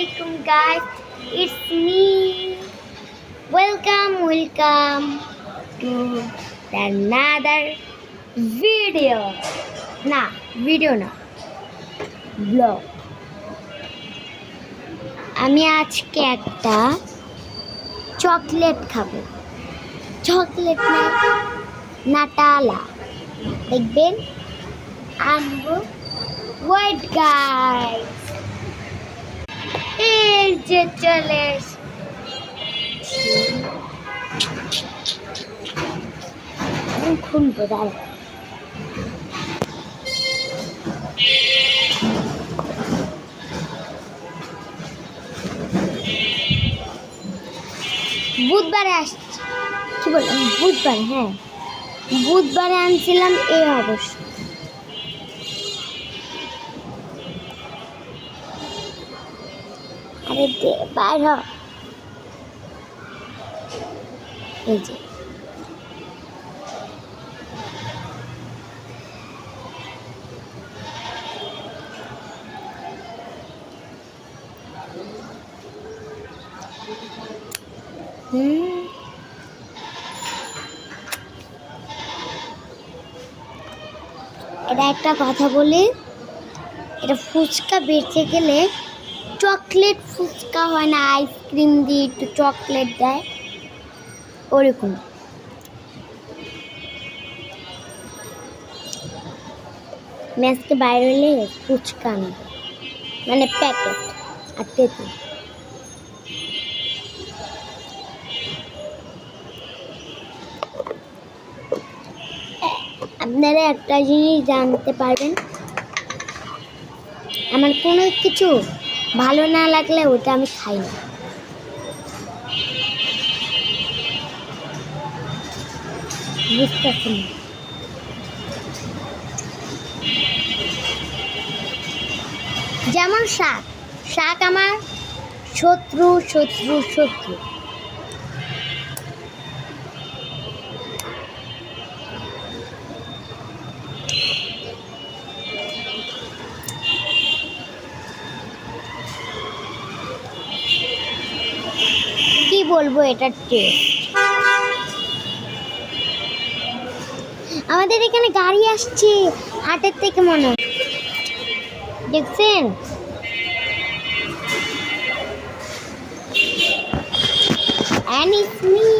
Assalamualaikum guys, it's me. Welcome to another video. Video না blog. আমি আজকে একটা চকলেট খাবো। চকলেট না নাটালা দেখবেন আনবো। ওয়েট গাইস, এই যে চলে খুলবো দাঁড়া। বুধবারে আসছি, কি বললাম বুধবার? হ্যাঁ, বুধবারে আনছিলাম এই অবশ্য। আরে দে বাইর হ। এই যে এটা একটা কথা বলি, এটা ফুচকা বেঁচে গেলে চকলেট ফুচকা হয় না, আইসক্রিম দিয়ে একটু চকলেট দেয় ওরকম। ম্যাচকে বাইরে হলে ফুচকা আনবো, মানে প্যাকেট আর তেঁতুল। আপনারা একটা জিনিস জানতে পারবেন, আমার কোনো কিছু ভালো না লাগলে ওটা আমি খাই না। বুঝতেছেন? যেমন শাক আমার শত্রু। কি বলবো, এটার টেস্ট। আমাদের এখানে গাড়ি আসছে হাটের থেকে, মনে হয় দেখছেন? And it's me.